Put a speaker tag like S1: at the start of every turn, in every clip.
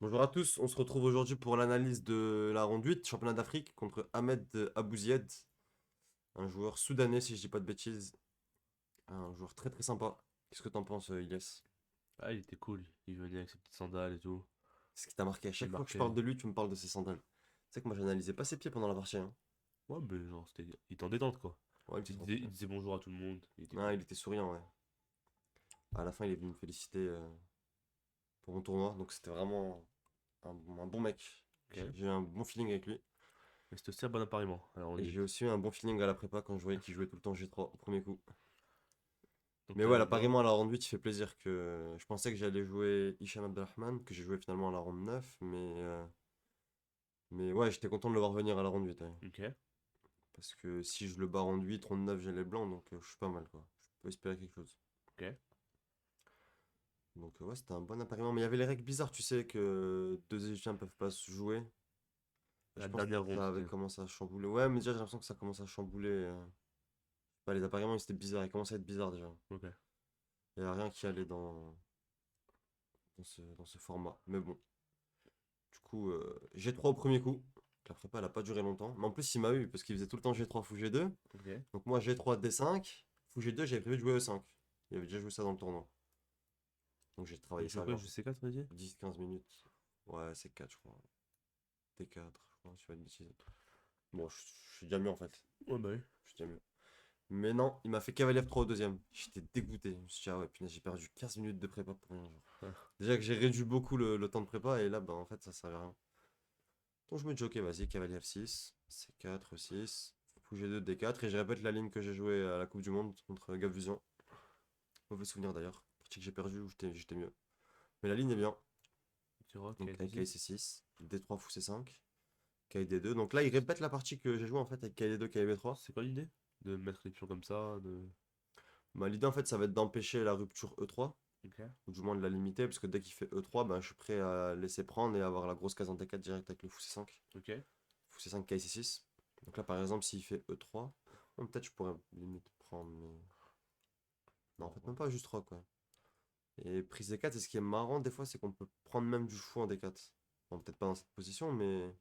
S1: Bonjour à tous, on se retrouve aujourd'hui pour l'analyse de la ronde 8, championnat d'Afrique, contre Ahmed Abouzied, un joueur soudanais si je dis pas de bêtises, un joueur très très sympa. Qu'est-ce que t'en penses, Ilyes?
S2: Ah, il était cool. Il venait avec ses petites sandales et tout.
S1: Ce qui t'a marqué? À
S2: Il
S1: chaque fois que je parle
S2: marquait.
S1: de lui, tu me parles de ses sandales. Tu sais que moi j'analysais pas ses pieds pendant la partie, hein.
S2: Ouais, mais genre, c'était. Il était en détente, quoi.
S1: Ouais, il était
S2: Il
S1: tranquille.
S2: disait bonjour à tout le monde. Il était
S1: Ah,
S2: cool.
S1: il était souriant, ouais. À la fin, il est venu me féliciter pour mon tournoi, donc c'était vraiment un bon mec. J'ai
S2: Ok.
S1: j'ai eu un bon feeling avec lui.
S2: Mais c'était aussi un bon appariement. Alors, on
S1: Et
S2: dit.
S1: j'ai aussi eu un bon feeling à la prépa quand je voyais qu'il jouait tout le temps G3 au premier coup.
S2: Donc,
S1: Mais ouais,
S2: t'avais bien.
S1: l'appariement à la ronde 8, il fait plaisir que je pensais que j'allais jouer Hicham Abdelrahman, que j'ai joué finalement à la ronde 9, mais ouais, j'étais content de le voir venir à la ronde 8, ouais.
S2: Ok.
S1: Parce que si je le bats ronde 8, ronde 9, j'ai les blancs, donc je suis pas mal, quoi. Je peux espérer quelque chose.
S2: Ok.
S1: Donc ouais, c'était un bon appariement, mais il y avait les règles bizarres, tu sais, que deux Égyptiens peuvent pas se jouer. Je
S2: La
S1: pense que
S2: dernière ronde,
S1: ça avait
S2: c'était.
S1: commencé à chambouler. Ouais, mais déjà, j'ai l'impression que ça commence à chambouler. Bah, les appariements, ils étaient bizarres, ils commençaient à être bizarres déjà.
S2: Ok.
S1: Il y a rien qui allait dans ce format. Mais bon. Du coup, G3 au premier coup. La prépa, elle a pas duré longtemps. Mais en plus, il m'a eu parce qu'il faisait tout le temps G3 fou G2.
S2: Ok.
S1: Donc moi, G3 D5. Fou G2, j'avais prévu de jouer E5. Il avait déjà joué ça dans le tournoi. Donc j'ai
S2: Il
S1: travaillé
S2: joue
S1: ça
S2: quoi,
S1: genre
S2: je sais 4 t'as dit?
S1: 10-15 minutes. Ouais, c'est 4, je crois. D4, je crois, si je fais pas de bêtises. Bon, je suis déjà mieux en fait.
S2: Ouais, bah oui.
S1: Je suis déjà mieux. Mais non, il m'a fait cavalier F3 au deuxième. J'étais dégoûté. Je me suis dit, ah ouais, punaise, j'ai perdu 15 minutes de prépa pour rien. Genre.
S2: Ah,
S1: Déjà que j'ai réduit beaucoup le temps de prépa et là, bah en fait, ça servait à rien. Donc je me dis, ok, vas-y, cavalier F6, C4, E6, fou G2, D4, et je répète la ligne que j'ai jouée à la Coupe du Monde contre Gabvusian. Mauvais souvenir d'ailleurs, partie que j'ai perdue où j'étais mieux. Mais la ligne est bien.
S2: tu rock,
S1: Donc avec
S2: KD6.
S1: C6, D3, fou C5, KD2. Donc là, il répète la partie que j'ai jouée en fait avec KD2, KB3.
S2: C'est quoi l'idée? De mettre les pions comme ça, de.
S1: Bah, l'idée en fait, ça va être d'empêcher la rupture E3,
S2: Ok.
S1: ou du moins de la limiter, parce que dès qu'il fait E3, bah, je suis prêt à laisser prendre et avoir la grosse case en D4 direct avec le fou C5.
S2: Ok.
S1: Fou C5, KC6. Donc là, par exemple, s'il fait E3, bon, peut-être je pourrais limite prendre, mais. Non, en fait,
S2: Bon,
S1: même pas juste rock, ouais. Et prise D4, et ce qui est marrant des fois, c'est qu'on peut prendre même du fou en D4. Bon, peut-être pas dans cette position, mais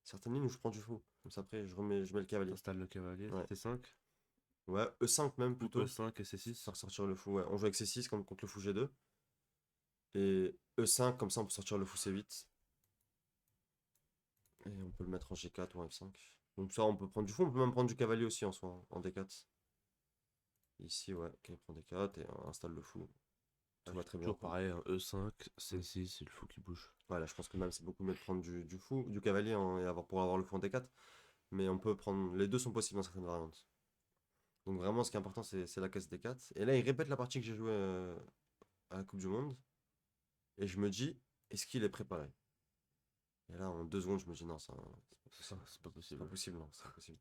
S1: certaines lignes où je prends du fou. Comme ça, après, je mets le cavalier.
S2: t'installes le cavalier,
S1: Ouais.
S2: C5.
S1: Ouais, E5 même
S2: Ou
S1: plutôt.
S2: E5 et C6.
S1: Faire sortir le fou, ouais. On joue avec C6 comme contre le fou G2. Et E5, comme ça, on peut sortir le fou C8. Et on peut le mettre en G4 ou en F5. Donc ça, on peut prendre du fou, on peut même prendre du cavalier aussi en soi, hein, en D4. Ici, ouais, il prend D4 et on installe le fou.
S2: Ah,
S1: Tout va très bien,
S2: toujours
S1: quoi.
S2: pareil, hein, E5,
S1: Mm.
S2: C6, c'est le fou qui bouge.
S1: Voilà, je pense que même c'est beaucoup mieux de prendre du fou, du cavalier hein, pour avoir le fou en D4. Mais on peut prendre. Les deux sont possibles dans certaines variantes. Donc vraiment, ce qui est important, c'est la case D4. Et là, il répète la partie que j'ai jouée à la Coupe du Monde. Et je me dis, est-ce qu'il est préparé? Et là, en 2 secondes, je me dis, non, c'est pas
S2: C'est ça,
S1: possible.
S2: c'est pas
S1: C'est pas
S2: possible.
S1: possible, non, c'est pas possible.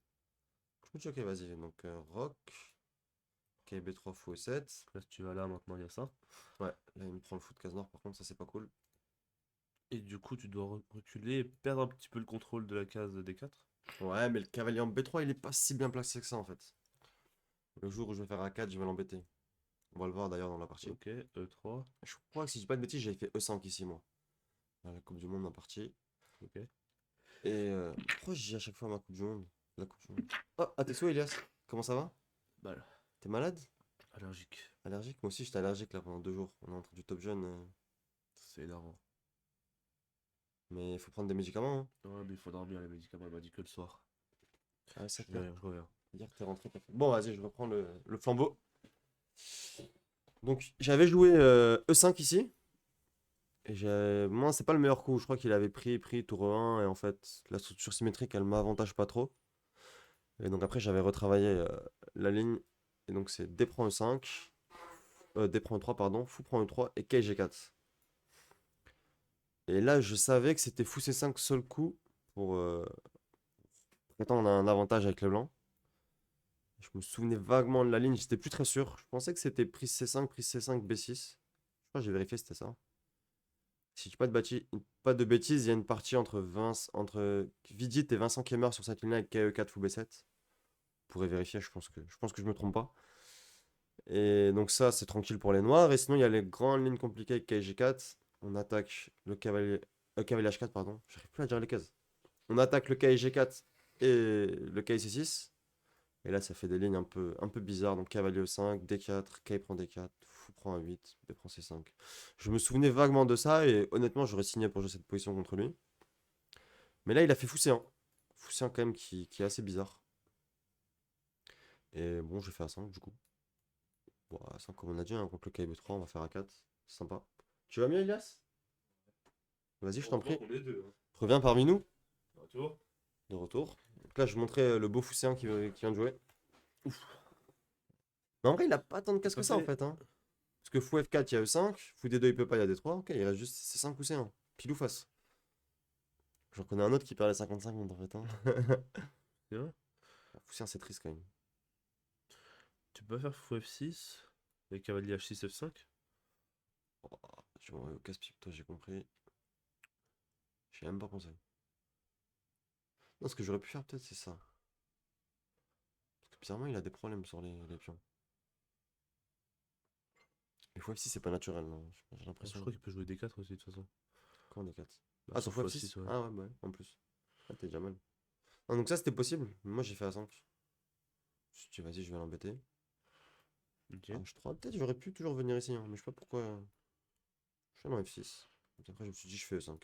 S1: Je me dis, ok, vas-y. Donc, Rock, KB3 fou E7.
S2: Là, si tu vas là, maintenant, il y a ça.
S1: Ouais, là, il me prend le fou de case noire, par contre, ça, c'est pas cool.
S2: Et du coup, tu dois reculer et perdre un petit peu le contrôle de la case D4.
S1: Ouais, mais le cavalier en B3, il est pas si bien placé que ça, en fait. Le jour où je vais faire A4, je vais l'embêter. On va le voir d'ailleurs dans la partie.
S2: Ok, E3.
S1: Je crois que si je dis pas de bêtises, j'avais fait E5 ici, moi. À la Coupe du Monde en partie.
S2: Ok.
S1: Et pourquoi je dis à chaque fois ma Coupe du Monde? La Coupe du Monde. Oh, à tes souhaits, Elias. Comment ça va?
S2: Balle.
S1: T'es malade?
S2: Allergique.
S1: Allergique? Moi aussi, j'étais allergique là pendant 2 jours. On est entré du top jeune.
S2: C'est énervant.
S1: Mais il faut prendre des médicaments, hein.
S2: Ouais, mais il faut dormir, les médicaments, elle m'a dit que le soir.
S1: Ah, c'est
S2: Je vais
S1: clair.
S2: rien, je reviens.
S1: Hier, t'es rentré. Bon, vas-y, je reprends le flambeau. Donc, j'avais joué E5 ici. Et moi, c'est pas le meilleur coup. Je crois qu'il avait pris tour E1. Et en fait, la structure symétrique, elle m'avantage pas trop. Et donc, après, j'avais retravaillé la ligne. Et donc, c'est D prend E5. D prend E3, pardon. Fou prend E3 et K G4. Et là, je savais que c'était fou C5 seul coup pour prétendre un avantage avec le blanc. Je me souvenais vaguement de la ligne, j'étais plus très sûr. Je pensais que c'était prise C5, B6. Je crois que j'ai vérifié, c'était ça. Si je dis pas de bêtises, il y a une partie entre Vidit et Vincent Kemmer sur cette ligne-là avec KE4 fou B7. Vous pourrez vérifier, je pense que je me trompe pas. Et donc ça, c'est tranquille pour les noirs. Et sinon, il y a les grandes lignes compliquées avec KG4. On attaque le cavalier Cavalier H4, pardon. J'arrive plus à dire les cases. On attaque le K G4 et le K C6. Et là, ça fait des lignes un peu bizarres. Donc, cavalier E5, D4, K prend D4, fou prend A8, B prend C5. Je me souvenais vaguement de ça et honnêtement, j'aurais signé pour jouer cette position contre lui. Mais là, il a fait fou C1. Fou C1 quand même qui est assez bizarre. Et bon, j'ai fait A5 du coup. Bon, A5 comme on a dit, hein, contre le K B3, on va faire A4. C'est sympa. Tu vas mieux, Elias? Vas-y, je t'en
S2: Heureusement
S1: prie.
S2: qu'on est deux, hein.
S1: Reviens parmi nous.
S2: Retour.
S1: De retour. Donc là, je montrais le beau fou C1 qui vient de jouer.
S2: Ouf.
S1: Mais en vrai, il a pas tant de
S2: T'as
S1: cases que
S2: pas
S1: ça en
S2: fait.
S1: fait, hein. Parce que fou F4, il y a E5, fou D2, il peut pas, il y a D3. Ok, il reste juste C5 ou C1. Pile ou face. J'en connais un autre qui perd les 50-50 en fait, hein.
S2: C'est vrai.
S1: Fou C1, c'est triste quand même.
S2: Tu peux pas faire fou F6 et cavalier H6 F5?
S1: Oh, je vais au casse-pipe, toi, j'ai compris. J'ai même pas pensé. Non, ce que j'aurais pu faire peut-être, c'est ça. Parce que bizarrement, il a des problèmes sur les pions. Mais fou F6, c'est pas naturel, non. J'ai
S2: Ah, je
S1: l'impression.
S2: crois qu'il peut jouer D4 aussi de toute façon.
S1: Quand on est 4.
S2: Bah,
S1: Ah, sur
S2: sur
S1: fou
S2: fou
S1: F6?
S2: F6, ouais.
S1: Ah ouais, bah ouais, en plus. Ah, t'es déjà mal. Ah, donc ça, c'était possible. Moi, j'ai fait A5. Je me suis dit, vas-y, je vais l'embêter.
S2: Ok.
S1: H3, peut-être j'aurais pu toujours venir ici, hein, mais je sais pas pourquoi. Je suis allé en F6. Donc après, je me suis dit, je fais E5.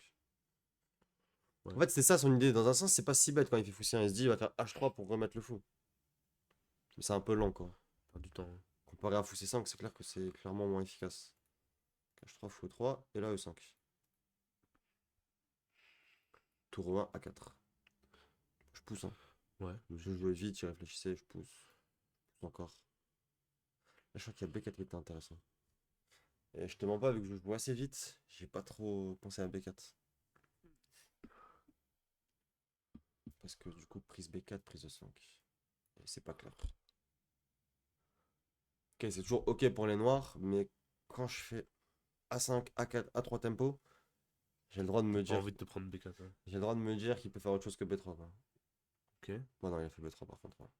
S2: Ouais.
S1: En fait, c'est ça son idée. Dans un sens, c'est pas si bête quand il fait fou C1. Il se dit, il va faire H3 pour remettre le fou. Mais c'est un peu lent, quoi.
S2: Perd du temps, hein.
S1: Comparé à fou C5, c'est clair que c'est clairement moins efficace. H3, fou E3, et là E5. Tour E1, A4. Je pousse, hein.
S2: Ouais,
S1: Je
S2: logique.
S1: jouais vite, j'y réfléchissais, je pousse. Encore. Là, je crois qu'il y a B4 qui était intéressant. Et je te mens pas, vu que je joue assez vite, j'ai pas trop pensé à B4. Parce que du coup, prise B4, prise E5. Et c'est pas clair. Ok, c'est toujours ok pour les noirs, mais quand je fais A5, A4, A3 tempo, j'ai le droit de
S2: T'as
S1: me
S2: pas
S1: dire,
S2: envie de te prendre B4, hein.
S1: j'ai le droit de me dire qu'il peut faire autre chose que B3, quoi.
S2: Ok.
S1: Bon, non, il a fait B3 par contre, hein.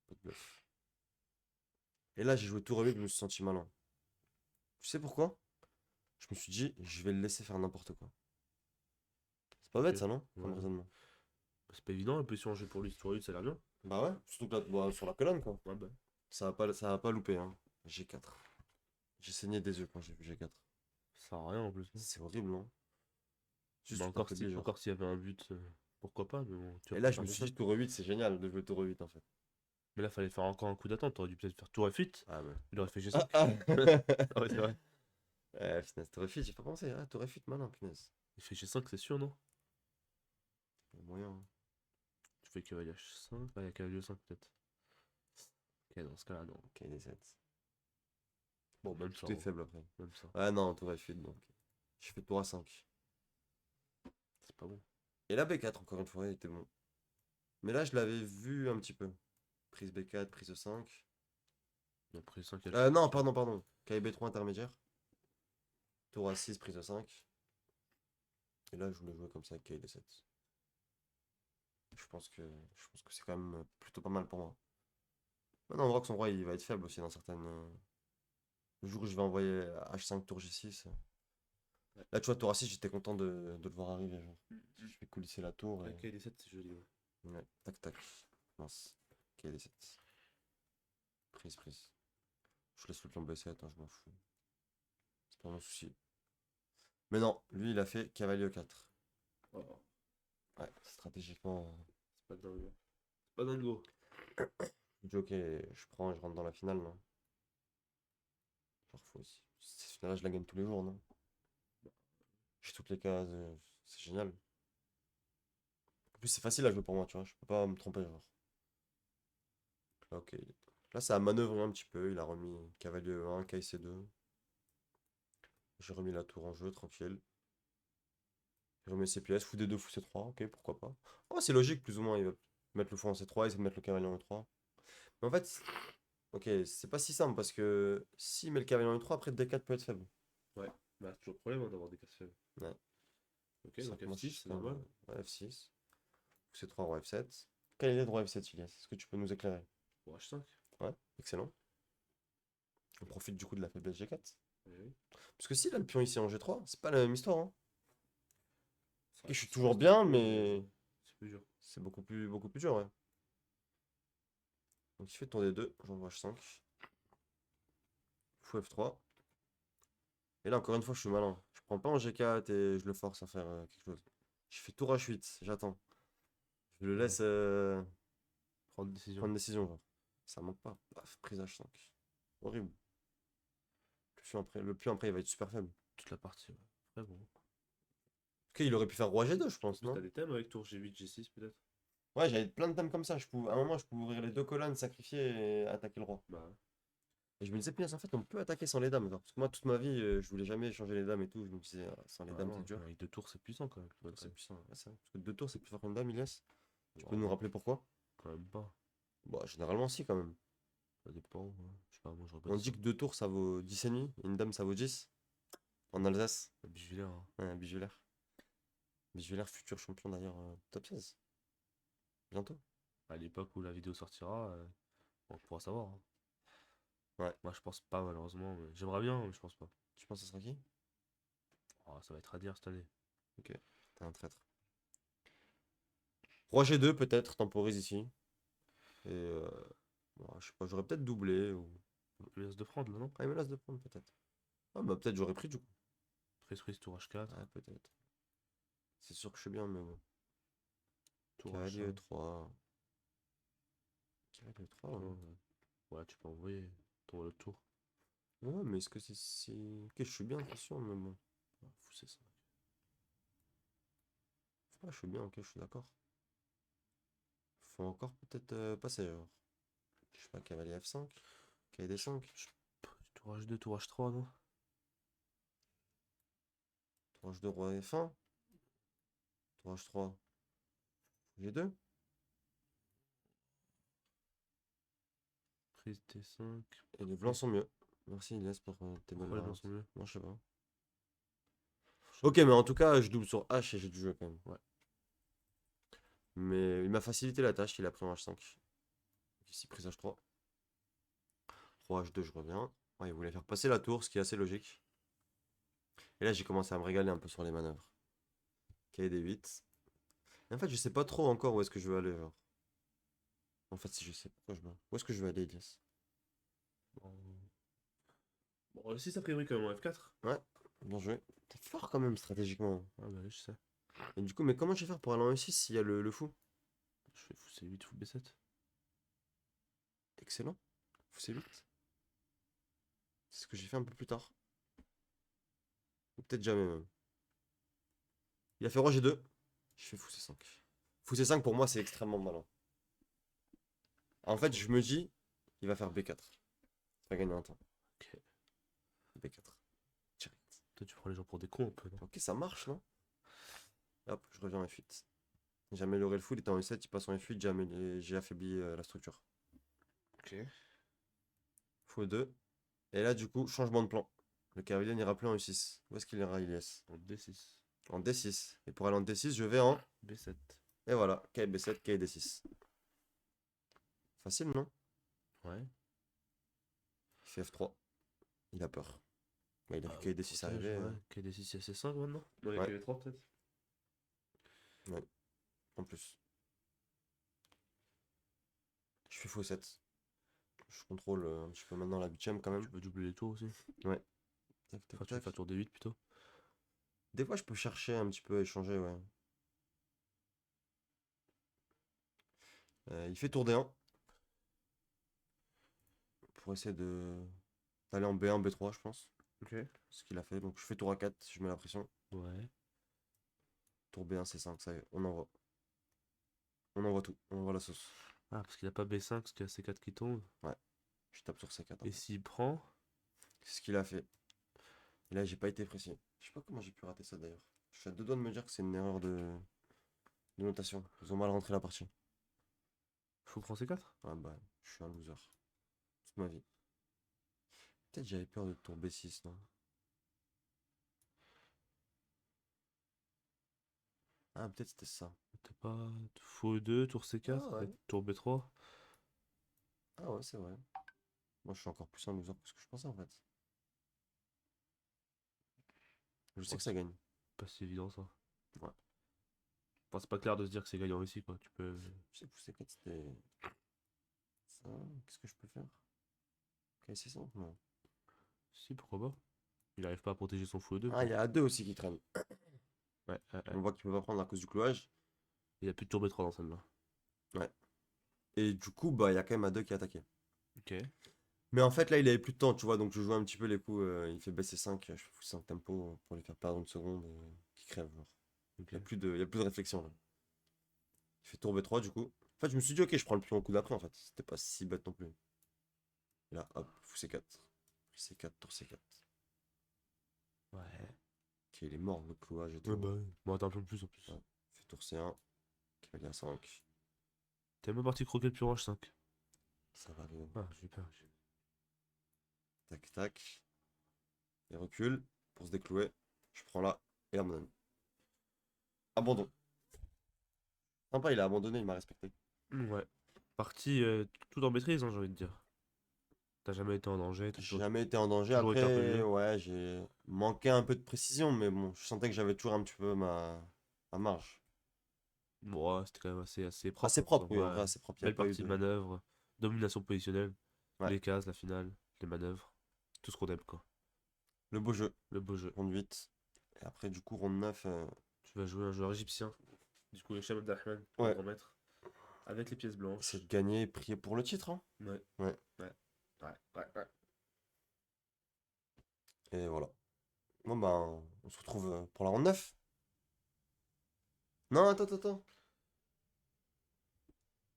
S1: Pas de bluff. Et là, j'ai joué tour E8, je me suis senti malin. Tu sais pourquoi? Je me suis dit, je vais le laisser faire n'importe quoi. C'est pas
S2: Ok.
S1: bête ça, non?
S2: Ouais.
S1: Comme raisonnement.
S2: Bah, c'est pas évident, la position en jeu pour lui. Tour 8, ça a l'air bien.
S1: Bah ouais, surtout que là, bah, sur la colonne, quoi.
S2: Ouais, bah.
S1: Ça va pas louper, hein. G4. J'ai saigné des yeux quand j'ai vu G4.
S2: Ça sert à rien en plus.
S1: C'est horrible, non? Juste
S2: Bah,
S1: tu t'affaiblis, genre.
S2: encore s'il y avait un but, pourquoi pas, mais bon, tu vas
S1: Et
S2: pas
S1: là, je me
S2: faire
S1: suis
S2: ça.
S1: dit, tour E8, c'est génial de jouer tour E8, en fait.
S2: Mais là, fallait faire encore un coup d'attente. T'aurais dû peut-être faire tour F8.
S1: Ah ouais.
S2: Il aurait fait G5.
S1: Ah, ah.
S2: Ah ouais, c'est vrai.
S1: Finesse, t'aurais fait, j'ai pas pensé. Ah, t'aurais fait malin, punaise.
S2: Il fait G5, c'est sûr, non?
S1: Il y a moyen, hein.
S2: Tu fais cavalier H5. Ah, il y a cavalier E5 peut-être. Ok, dans ce cas-là, non.
S1: Ok, des 7.
S2: Bon, même ça,
S1: Tout est
S2: hein.
S1: faible après.
S2: Même ça.
S1: Ah non, tour F8, donc. J'ai fait tour A5.
S2: C'est pas bon.
S1: Et la B4, encore une fois, il était bon. Mais là, je l'avais vu un petit peu. Prise B4, prise E5.
S2: Après 5 H.
S1: Non, pardon. KB3 intermédiaire. Tour A6, prise E5. Et là, je voulais jouer comme ça avec KD7. Je pense que c'est quand même plutôt pas mal pour moi. Maintenant, on voit que son roi, il va être faible aussi dans certaines. Le jour où je vais envoyer H5 tour G6. Là, tu vois, tour A6, j'étais content de le voir arriver. Genre. Je vais coulisser la tour
S2: Ah,
S1: et.
S2: KD7, c'est joli, ouais.
S1: Ouais, tac tac. Mince. KD7. Prise. Je laisse le pion B7, hein, je m'en fous. C'est pas mon souci. Mais non, lui, il a fait cavalier E4.
S2: Oh,
S1: Ouais, stratégiquement.
S2: c'est pas dingue. C'est pas dingo.
S1: Je dis ok, je prends et je rentre dans la finale, non? Genre, faut aussi. Cette finale-là, je la gagne tous les jours, non? J'ai toutes les cases, c'est génial. En plus, c'est facile à jouer pour moi, tu vois, je peux pas me tromper, genre. Là, ok. Là, ça a manœuvré un petit peu, il a remis cavalier E1, KC2. J'ai remis la tour en jeu, tranquille. J'ai remis ses pièces, fou D2, fou C3, ok, pourquoi pas. Oh, c'est logique, plus ou moins, il va mettre le fou en C3, il va mettre le cavalier en E3. Mais en fait, ok, c'est pas si simple, parce que s'il met le cavalier en E3, après D4 peut être faible.
S2: Ouais. Bah, c'est toujours le problème, hein, d'avoir des cases faibles.
S1: Ouais.
S2: Ok,
S1: Ça
S2: donc
S1: commence
S2: F6, c'est
S1: quand même,
S2: normal.
S1: ouais, F6. C3, roi F7. Quelle est le roi F7, Ilias? Est-ce que tu peux nous éclairer?
S2: Pour H5.
S1: Ouais, excellent. On profite du coup de la faiblesse G4.
S2: Oui, oui.
S1: Parce que si là, le pion ici en G3, c'est pas la même histoire, hein. je suis toujours bien, mais
S2: C'est plus dur.
S1: c'est beaucoup plus dur, ouais. Donc il fait tour des 2, j'envoie H5. Fou F3. Et là, encore une fois, je suis malin. Je prends pas en G4 et je le force à faire quelque chose. Je fais tour H8, j'attends. Je le
S2: Ouais.
S1: laisse
S2: Prendre une décision.
S1: prendre une décision, genre. Ça manque pas. Paf, prise H5. Horrible. Le pion après, il va être super faible.
S2: Toute la partie, ouais. Après, bon.
S1: Ok, il aurait pu faire roi G2, je
S2: En
S1: pense,
S2: plus, t'as
S1: non?
S2: des thèmes avec tour G8, G6 peut-être?
S1: Ouais, j'avais plein de thèmes comme ça. À un moment, je pouvais ouvrir les deux colonnes, sacrifier et attaquer le roi.
S2: Bah ouais.
S1: Et je me disais, punaise, en fait, on peut attaquer sans les dames. Genre. Parce que moi, toute ma vie, je voulais jamais changer les dames et tout. Je me disais, ah, sans les
S2: Bah
S1: dames, c'est
S2: non,
S1: dur.
S2: avec deux tours, c'est puissant quand même.
S1: Deux tours, c'est puissant. Ouais, c'est vrai. Parce que deux tours, c'est plus fort qu'une dame, Ilias. Tu peux
S2: Bon,
S1: nous
S2: non,
S1: rappeler pourquoi?
S2: quand même pas.
S1: Bah, généralement, si, quand même.
S2: Ça dépend. Ouais. Je sais pas, moi j'aurais pas
S1: On
S2: dit
S1: dit
S2: ça.
S1: que deux tours, ça vaut 10 et demi, et une dame, ça vaut 10. En Alsace.
S2: Bijulaire, hein.
S1: Ouais, Bijulaire. Bijulaire, futur champion d'ailleurs, top 16. Bientôt.
S2: À l'époque où la vidéo sortira, on pourra savoir, hein.
S1: Ouais.
S2: Moi je pense pas malheureusement, mais j'aimerais bien, mais je pense pas.
S1: Tu penses que ce sera qui?
S2: Oh, ça va être à dire cette année.
S1: Ok, t'es un traître. Roi G2, peut-être, temporise ici. Et bon, je sais pas, j'aurais peut-être doublé. Ou...
S2: Il laisse de prendre là, non?
S1: Ah, il me laisse de prendre, peut-être. Ah, bah, peut-être j'aurais pris du coup.
S2: Prise prise tour H4,
S1: Ouais, peut-être. C'est sûr que je suis bien, mais bon.
S2: tour
S1: Cavalier
S2: H5.
S1: E3. Cavalier E3,
S2: Ouais,
S1: ouais.
S2: ouais. Ouais, tu peux envoyer ton le tour.
S1: Ouais, mais est-ce que c'est. Ok, je suis bien, c'est sûr, mais bon.
S2: Ah, fou, c'est ça.
S1: Ouais, je suis bien, ok, je suis d'accord. Faut encore peut-être passer, genre. Je sais pas, cavalier F5. Cavalier D5.
S2: Tour H2, tour H3, non?
S1: Tour H2, roi F1. Tour H3, G2.
S2: Prise T5.
S1: Et les blancs sont mieux. Merci Ilias pour tes bonnes
S2: Pourquoi les blancs
S1: variantes.
S2: sont mieux?
S1: Moi, je sais pas. Ok, mais en tout cas, je double sur H et j'ai du jeu quand même.
S2: Ouais.
S1: Mais il m'a facilité la tâche, il a pris en H5. Ici, prise H3. Roi H2, je reviens. Ouais, il voulait faire passer la tour, ce qui est assez logique. Et là, j'ai commencé à me régaler un peu sur les manœuvres. K D8. Et en fait, je sais pas trop encore où est-ce que je veux aller, genre. En fait, si je sais pourquoi je veux. Où est-ce que je veux aller, Elias?
S2: Bon, bon le 6 a priori quand même en F4.
S1: Ouais, bien joué. T'es fort quand même stratégiquement.
S2: Ah bah oui, je sais.
S1: Et du coup, mais comment je vais faire pour aller en E6 s'il y a le fou?
S2: Je fais fou C8, fou B7.
S1: Excellent. Fou C8. C'est ce que j'ai fait un peu plus tard. Ou peut-être jamais même. Il a fait roi G2. Je fais fou C5. Fou C5 pour moi, c'est extrêmement malin. En fait, je me dis, il va faire B4. Ça va gagner un temps.
S2: Ok.
S1: B4. Direct.
S2: Toi, tu prends les gens pour des cons un peu, non?
S1: Ok, ça marche, non? Hop, je reviens en F8. J'ai amélioré le fou, il était en E7, il passe en F8, j'ai affaibli la structure.
S2: Ok.
S1: Fou E2. Et là, du coup, changement de plan. Le cavalier n'ira plus en E6. Où est-ce qu'il ira, Ilias?
S2: En D6.
S1: En D6. Et pour aller en D6, je vais en...
S2: B7.
S1: Et voilà, K B7, K D6. Facile, non?
S2: Ouais.
S1: Il fait F3. Il a peur. Ouais, il a vu
S2: Ah,
S1: K D6
S2: protège,
S1: arriver.
S2: ouais. KD6, il y a C5 maintenant? Non, il y a
S1: Ouais,
S2: KV3 peut-être?
S1: ouais, en plus. Je fais faux 7. Je contrôle un petit peu maintenant la 8ème quand
S2: Tu
S1: même.
S2: peux doubler les tours aussi.
S1: Ouais. Tac, tac,
S2: Enfin, tu veux
S1: tac.
S2: faire tour D8 plutôt.
S1: Des fois, je peux chercher un petit peu à échanger, ouais. Il fait tour D1 pour essayer de d'aller en B1, B3, je pense.
S2: Ok.
S1: Ce qu'il a fait. Donc, je fais tour A4, je mets la pression.
S2: Ouais.
S1: Tour B1, C5, ça y est, on envoie. On envoie tout. On envoie la sauce.
S2: Ah, parce qu'il a pas B5, parce qu'il y a C4 qui tombe.
S1: Ouais. Je tape sur C4 un
S2: Et
S1: peu.
S2: s'il prend.
S1: C'est ce qu'il a fait. Et là, j'ai pas été précis. Je sais pas comment j'ai pu rater ça d'ailleurs. Je suis à deux doigts de me dire que c'est une erreur de notation. Ils ont mal rentré la partie.
S2: Fou prend C4?
S1: Ah bah, je suis un loser. Toute ma vie. Peut-être j'avais peur de tour B6, non? Ah, peut-être c'était ça.
S2: T'as pas. Fou E2, tour
S1: Ah
S2: C4, et
S1: ouais.
S2: tour B3.
S1: Ah ouais, c'est vrai. Moi, je suis encore plus un loser que ce que je pensais en fait. Je sais
S2: Oh,
S1: que ça
S2: c'est
S1: gagne.
S2: pas si évident ça.
S1: Ouais.
S2: Enfin, c'est pas clair de se dire que c'est gagnant ici, quoi. Tu peux.
S1: Je sais, poussé 4, c'était. Ça. Qu'est-ce que je peux faire? KC 5? Non.
S2: Si, pourquoi pas. Il arrive pas à protéger son fou 2.
S1: Ah, il y a A2 aussi qui traîne.
S2: Ouais,
S1: On voit qu'il peut pas prendre à cause du clouage.
S2: Il y a plus de tour B3 dans celle-là.
S1: Ouais. Et du coup, bah, il y a quand même A2 qui a attaqué.
S2: Ok.
S1: Mais en fait, là, il avait plus de temps, tu vois. Donc, je jouais un petit peu les coups. Il fait baisser 5. Je fais 5 tempo pour lui faire perdre une seconde. Qui crève, genre.
S2: Ok.
S1: Il y a plus de réflexion, là. Il fait tour B3, du coup. En fait, je me suis dit, ok, je prends le pion au coup d'après, en fait. C'était pas si bête non plus. Et là, hop, fou C4. Pris C4, tour C4.
S2: Ouais.
S1: Ok, il est mort, le clouage et tout.
S2: Ouais, bah oui. Bon, attends un peu plus en plus.
S1: Ouais. Fait tour C1. Cavalier A5.
S2: T'es même parti croquer le pion H5.
S1: Ça va arriver.
S2: Ah, j'ai peur.
S1: Tac, tac. Et recule pour se déclouer. Je prends là et abandonne. Abandon. Sympa, il a abandonné, il m'a respecté.
S2: Ouais. Parti tout en maîtrise, hein, j'ai envie de dire. T'as jamais été en danger, t'as
S1: J'ai
S2: toujours,
S1: jamais été en danger.
S2: toujours été un peu
S1: Après,
S2: mieux.
S1: ouais, j'ai manqué un peu de précision, mais bon, je sentais que j'avais toujours un petit peu ma marge.
S2: Bon, ouais, c'était quand même assez propre.
S1: Assez
S2: Hein,
S1: propre, oui, en
S2: ouais.
S1: vrai, assez propre. Il n'y a
S2: Belle
S1: pas eu
S2: partie de
S1: de.
S2: manœuvre, domination positionnelle,
S1: Ouais,
S2: les cases, la finale, les manœuvres, tout ce qu'on aime, quoi.
S1: le beau jeu.
S2: Le beau jeu.
S1: Ronde 8. Et après, du coup, ronde 9.
S2: Tu vas jouer un joueur égyptien, du coup, Hicham Abdelrahman, le
S1: Ouais,
S2: grand maître, avec les pièces
S1: c'est de
S2: blanches.
S1: gagner et prier pour le titre, hein.
S2: Ouais,
S1: Ouais,
S2: ouais, ouais.
S1: et voilà. Bon, ben, on se retrouve pour la ronde 9. Non, attends.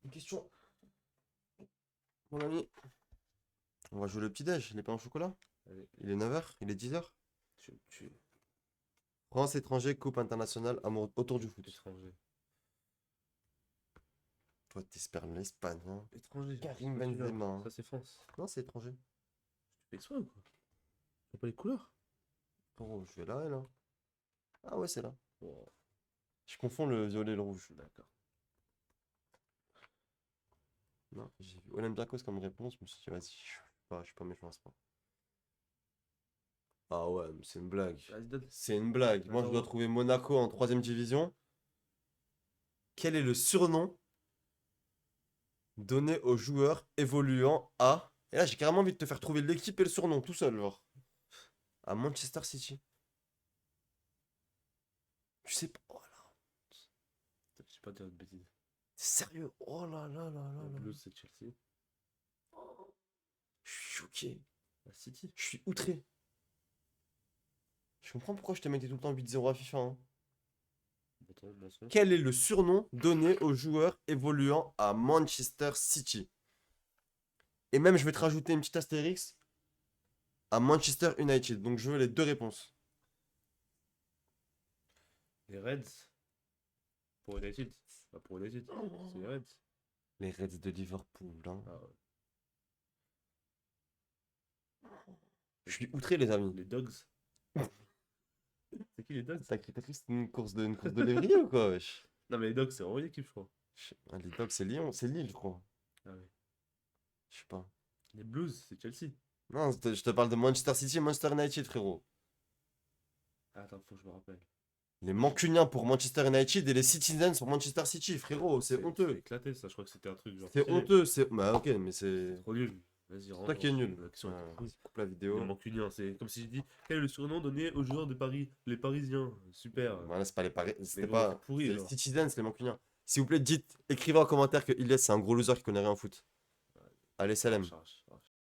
S1: Une question, mon ami. On va jouer le petit-déj, les pains au chocolat.
S2: Allez,
S1: Il est 9h, il est 10h.
S2: tu
S1: France étranger, Coupe internationale, amour autour du foot.
S2: étranger.
S1: Toi, t'espères l'Espagne, hein.
S2: Étranger.
S1: Karim
S2: C'est celui-là.
S1: Benzema, hein.
S2: Ça, c'est France.
S1: Non, c'est étranger.
S2: Tu fais exprès ou quoi? Tu vois pas les couleurs?
S1: Oh, je vais là et là. Ah ouais, c'est là.
S2: Oh,
S1: Je confonds le violet et le rouge.
S2: d'accord.
S1: Non, j'ai vu Olympiakos comme réponse, je me suis dit, vas-y, je suis pas méchant à ce point. Ah ouais, mais c'est une blague.
S2: Vas-y, donne.
S1: C'est une blague. Moi, je dois
S2: Attends.
S1: trouver Monaco en 3e division. Quel est le surnom donné aux joueurs évoluant à... Et là, j'ai carrément envie de te faire trouver l'équipe et le surnom tout seul, genre. À Manchester City. Tu sais pas... Oh là,
S2: Je sais pas dire de bêtises.
S1: t'es sérieux? Oh là là là là
S2: La
S1: là.
S2: Blues, c'est Chelsea.
S1: Je suis choqué.
S2: La City.
S1: Je suis outré. Je comprends pourquoi je te mettais tout le temps 8-0 à FIFA, hein.
S2: Attends, mention.
S1: Quel est le surnom donné aux joueurs évoluant à Manchester City? Et même, je vais te rajouter une petite astérix à Manchester United. Donc, je veux les deux réponses.
S2: Les Reds. Pour United. Pas pour United. C'est les Reds.
S1: Les Reds de Liverpool, hein.
S2: Ah ouais.
S1: Je suis outré, les amis.
S2: Les Dogs. C'est qui les Dogs?
S1: T'as cru que c'était une course de lévrier ou quoi, wesh?
S2: Non, mais les Dogs, c'est vraiment une équipe, je crois.
S1: Les Dogs, c'est Lyon, c'est Lille, je crois.
S2: Ah ouais.
S1: Je sais pas.
S2: Les Blues, c'est Chelsea.
S1: Non, je te parle de Manchester City et Manchester United, frérot.
S2: Ah, attends, faut que je me rappelle.
S1: Les Mancuniens pour Manchester United et les Citizens pour Manchester City, frérot, c'est
S2: C'est
S1: honteux.
S2: éclaté, ça. Je crois que c'était un truc genre.
S1: C'est
S2: stylé.
S1: honteux, c'est... Bah ok, mais c'est...
S2: Trop nul. Vas-y,
S1: C'est
S2: rentre.
S1: toi qui es
S2: ensuite,
S1: nul.
S2: la question était
S1: Ouais,
S2: pourrie.
S1: coupe la
S2: Les
S1: vidéo.
S2: Mancuniens, c'est comme si je dis quel est le surnom donné aux joueurs de Paris? Les Parisiens. Super.
S1: Voilà, c'est pas les paris.
S2: Mais
S1: C'était
S2: bon,
S1: pas.
S2: c'est pourri,
S1: C'est les
S2: genre.
S1: Citizens, les Mancuniens. S'il vous plaît, écrivez en commentaire que Ilyes, c'est un gros loser qui connaît rien en foot. Allez, salam.
S2: Charge.